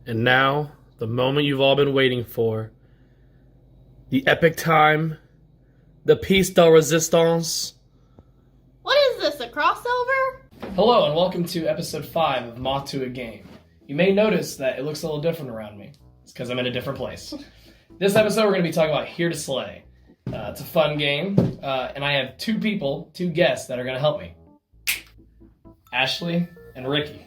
And now, the moment you've all been waiting for. The epic time. The piece de resistance. What is this, a crossover? Hello and welcome to episode 5 of Moth to a Game. You may notice that it looks a little different around me. It's because I'm in a different place. This episode we're going to be talking about Here to Slay. It's a fun game, and I have two guests that are going to help me. Ashley and Ricky.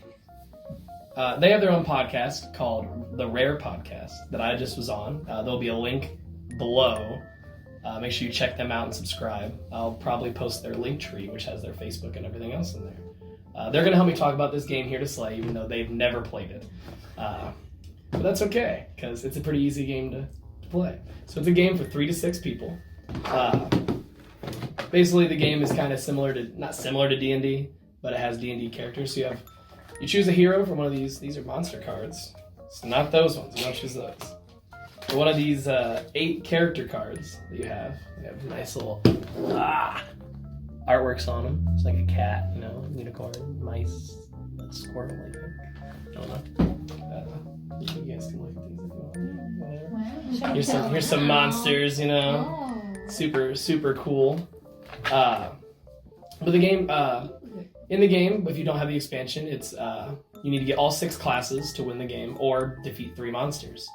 They have their own podcast called The Rare Podcast that I just was on. There'll be a link below. Make sure you check them out and subscribe. I'll probably post their link tree, which has their Facebook and everything else in there. They're going to help me talk about this game Here to Slay, even though they've never played it. But that's okay, because it's a pretty easy game to play. So it's a game for 3 to 6 people. Basically, the game is kind of not similar to D&D, but it has D&D characters. So you choose a hero from one of these. These are monster cards. So not those ones. You don't choose those. So one of these 8 character cards that you have. They have nice little artworks on them. It's like a cat, unicorn, mice, a squirrel, I think. I don't know. You guys can look at these if you want. Whatever. Here's some monsters, Super, super cool. But the game, in the game, if you don't have the expansion, it's you need to get all 6 classes to win the game or defeat 3 monsters.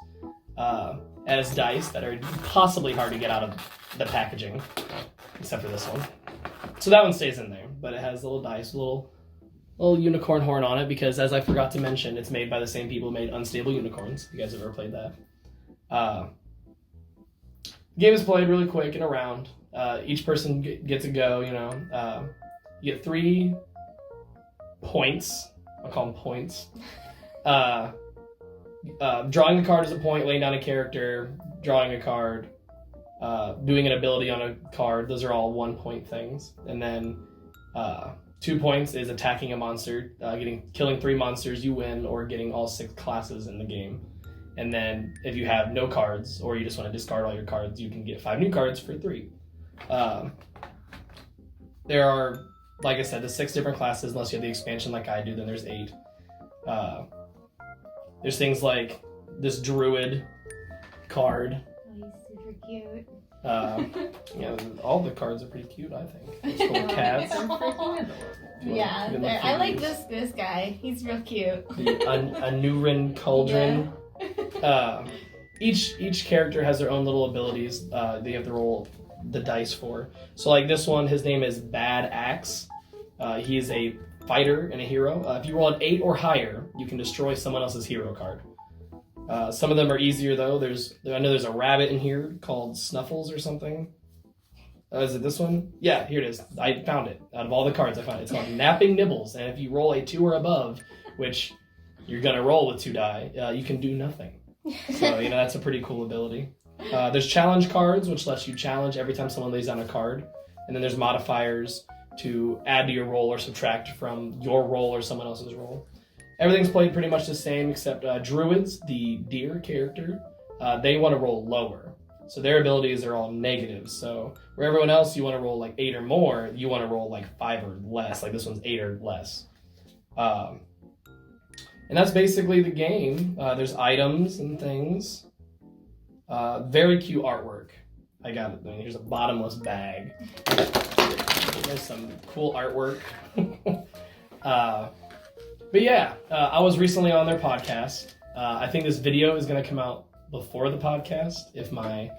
As dice that are possibly hard to get out of the packaging, except for this one. So that one stays in there, but it has little dice, little unicorn horn on it, because as I forgot to mention, it's made by the same people who made Unstable Unicorns. You guys have ever played that? Game is played really quick in a round. Each person gets a go, you get 3 points. I'll call them points. Drawing a card is a point, laying down a character, drawing a card, doing an ability on a card. Those are all 1-point things. And then 2 points is attacking a monster, killing 3 monsters, you win, or getting all 6 classes in the game. And then if you have no cards, or you just want to discard all your cards, you can get 5 new cards for 3. There are, like I said, the 6 different classes, unless you have the expansion like I do, then there's 8. There's things like this druid card. Oh, he's super cute. All the cards are pretty cute, I think. There's little cats. I like this guy. He's real cute. A Nurin Cauldron. Yeah. Each character has their own little abilities. They have to roll the dice for. So like this one, his name is Bad Axe. He is a fighter and a hero. If you roll an 8 or higher, you can destroy someone else's hero card. Some of them are easier though. I know there's a rabbit in here called Snuffles or something. Is it this one? Yeah, here it is. I found it. Out of all the cards I found it. It's called Napping Nibbles. And if you roll a 2 or above, which you're going to roll with 2 die, you can do nothing. So, that's a pretty cool ability. There's challenge cards, which lets you challenge every time someone lays down a card. And then there's modifiers to add to your roll or subtract from your roll or someone else's roll. Everything's played pretty much the same, except druids, the deer character, they want to roll lower. So their abilities are all negatives. So where everyone else, you want to roll like 8 or more, you want to roll like 5 or less. Like this one's 8 or less. And that's basically the game. There's items and things. Very cute artwork. I got it. Here's a bottomless bag. There's some cool artwork. But yeah, I was recently on their podcast. I think this video is going to come out before the podcast if my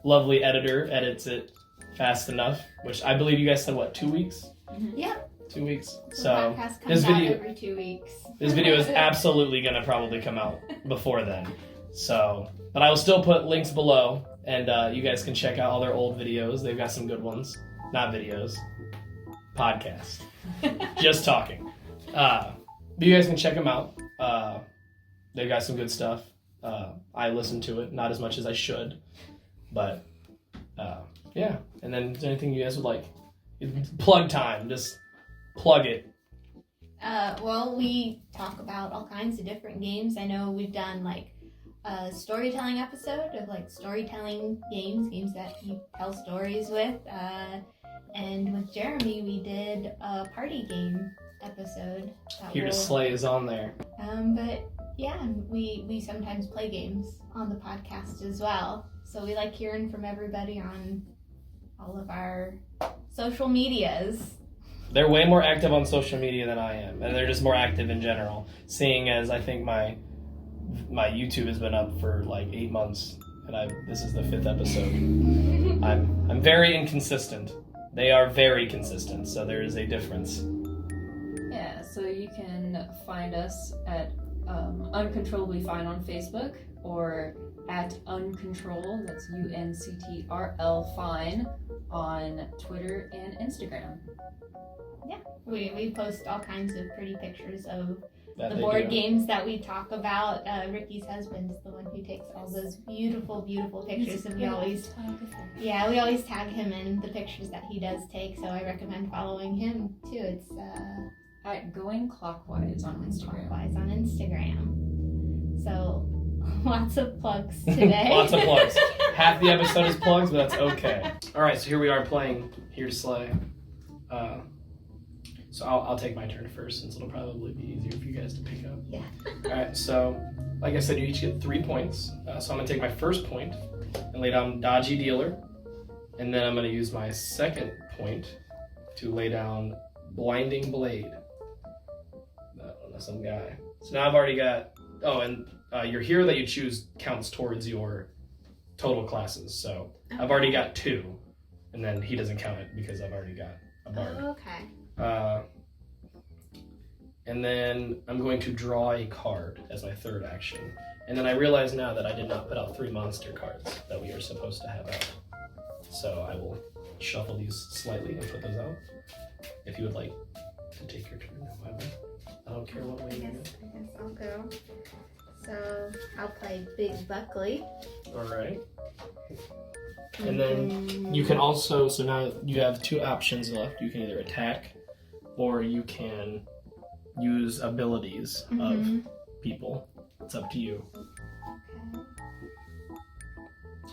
lovely editor edits it fast enough, which I believe you guys said, 2 weeks? Mm-hmm. Yeah. 2 weeks. The so podcast comes out every 2 weeks. This video is absolutely going to probably come out before then. So, but I will still put links below, and you guys can check out all their old videos. They've got some good ones. Not videos. Podcast. Just talking. But you guys can check them out. They've got some good stuff. I listen to it, not as much as I should. But, yeah. And then is there anything you guys would like? Plug time. Just plug it. Well, we talk about all kinds of different games. I know we've done like a storytelling episode of like storytelling games that you tell stories with. And with Jeremy, we did a party game episode. That Here to will- Slay is on there. But yeah, we sometimes play games on the podcast as well. So we like hearing from everybody on all of our social medias. They're way more active on social media than I am, and they're just more active in general. Seeing as I think my YouTube has been up for like 8 months, and this is the 5th episode. I'm very inconsistent. They are very consistent, so there is a difference. Yeah, so you can find us at Uncontrollably Fine on Facebook or at Uncontrol, that's UNCTRL Fine, on Twitter and Instagram. We post all kinds of pretty pictures of That the they board do. games that we talk about. Ricky's husband is the one who takes all those beautiful, beautiful pictures, and we always tag him in the pictures that he does take. So I recommend following him too. It's At Going Clockwise on Instagram. Clockwise on Instagram. So lots of plugs today. Lots of plugs. Half the episode is plugs, but that's okay. All right, so here we are playing Here to Slay. So I'll take my turn first, since it'll probably be easier for you guys to pick up. Yeah. All right, so like I said, you each get 3 points. So I'm gonna take my first point and lay down Dodgy Dealer, and then I'm gonna use my second point to lay down Blinding Blade. That's some guy. So now I've already got. Oh, and your hero that you choose counts towards your total classes. So I've already got 2, and then he doesn't count it because I've already got a bard. Okay. And then I'm going to draw a card as my third action. And then I realize now that I did not put out 3 monster cards that we are supposed to have out. So I will shuffle these slightly and put those out. If you would like to take your turn, however. I don't care what way you go. I guess I'll go. So I'll play Big Buckley. Alright. And then you can also, so now you have 2 options left. You can either attack or you can use abilities of people. It's up to you. Okay.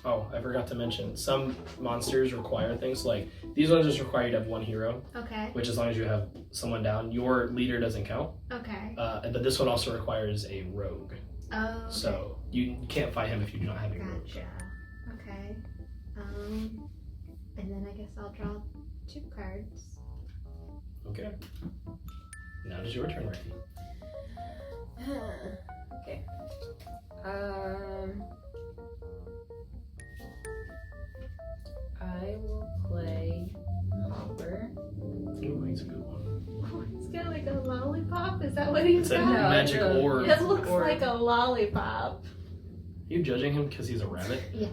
Oh, I forgot to mention, some monsters require things like, these ones just require you to have 1 hero, Okay. which as long as you have someone down, your leader doesn't count. Okay. But this one also requires a rogue. Oh. Okay. So you can't fight him if you do not have a rogue. Gotcha. Okay. And then I guess I'll draw 2 cards. Okay. Now it is your turn, Ricky. Okay. I will play Hopper. Ooh, he's a good one. Oh, it's got like a lollipop. Is that what he's It's a got? magic no. orb. It looks Orb. like a lollipop. You judging him because he's a rabbit? Yes.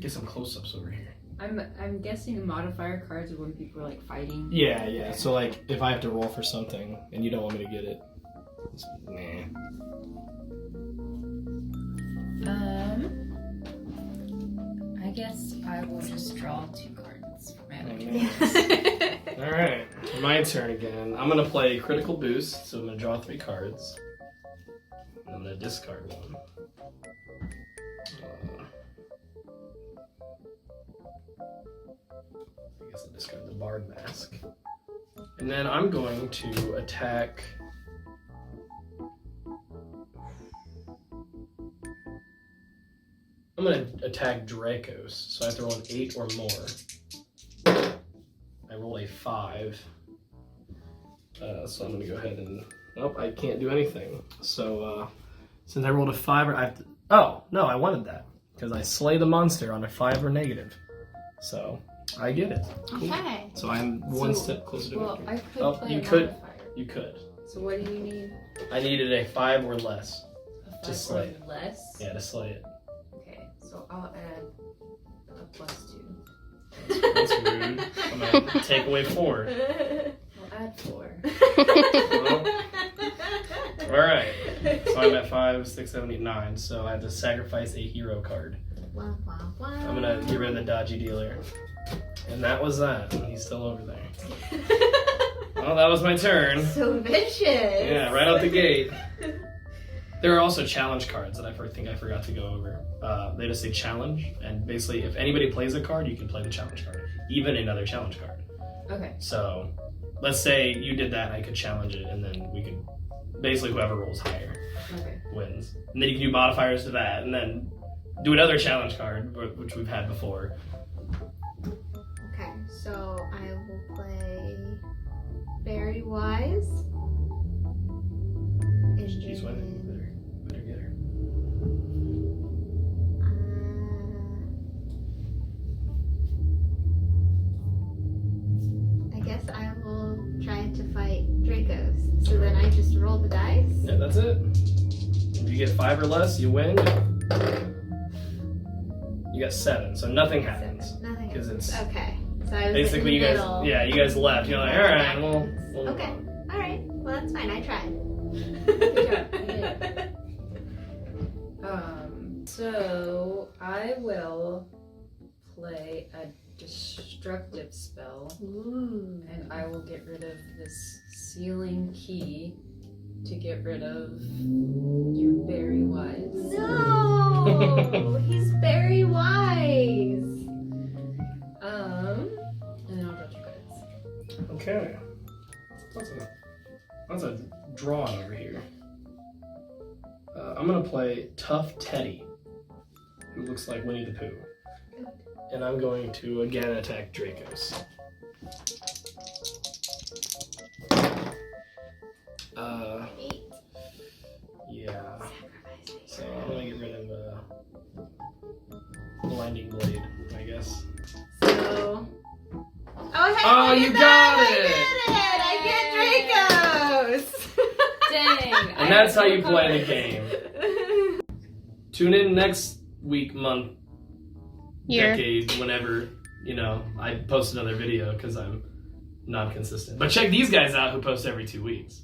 Get some close-ups over here. I'm guessing modifier cards are when people are like fighting. Yeah. So like, if I have to roll for something and you don't want me to get it, nah. I guess I will just draw 2 cards for my other turn. Yes. All right, my turn again. I'm gonna play Critical Boost, so I'm gonna draw 3 cards. I'm gonna discard 1. I guess I'll discard the Bard Mask. And then I'm going to attack. I'm gonna attack Dracos, so I have to roll an 8 or more. I roll a 5. So I'm gonna go ahead and, nope, I can't do anything. So since I rolled a 5, I have to, oh, no, I wanted that. Because I slay the monster on a 5 or negative. So I get it. Cool. Okay. So I'm one So- step closer to Well, victory. I could Oh, play you a could. modifier. You could. So what do you need? I needed a 5 or less. A To 5 slay or less? Yeah, to slay it. Okay, so I'll add a +2. That's rude. I'm gonna take away 4. I'll add 4. Alright. So I'm at 5, 6, 7, 8, 9. So I have to sacrifice a hero card. Wah, wah, wah. I'm gonna get rid of the Dodgy Dealer. And that was that. He's still over there. Well, that was my turn. So vicious. Yeah, right out the gate. There are also challenge cards that I think I forgot to go over. They just say challenge, and basically if anybody plays a card, you can play the challenge card, even another challenge card. Okay. So, let's say you did that, I could challenge it, and then we could basically whoever rolls higher Okay. wins. And then you can do modifiers to that, and then do another challenge card, which we've had before. Okay, so I will play Very Wise. And She's winning. Better get her. I guess I will try to fight Dracos. So then I just roll the dice. Yeah, that's it. If you get 5 or less, you win. You got 7, so nothing happens. Nothing. Because it's Okay. So I was basically in you the guys. middle. Yeah, you guys left. You're like, all right, we'll move Okay. on. All right. Well, that's fine. I tried. So I will play a destructive spell, Ooh. and I will get rid of this sealing key to get rid of your Very Wise. No, he's very wise. And then I'll draw 2 cards. Okay. That's a drawing over here. I'm gonna play Tough Teddy, who looks like Winnie the Pooh. And I'm going to again attack Dracos. Eight. Yeah. So I'm gonna get rid of Blinding Blade, I guess. So. Oh, hey, Oh, look you at got that. it! I get Dracos. Dang! And that's how you play the game. Tune in next week, month, decade, whenever, I post another video because I'm non-consistent. But check these guys out who post every 2 weeks.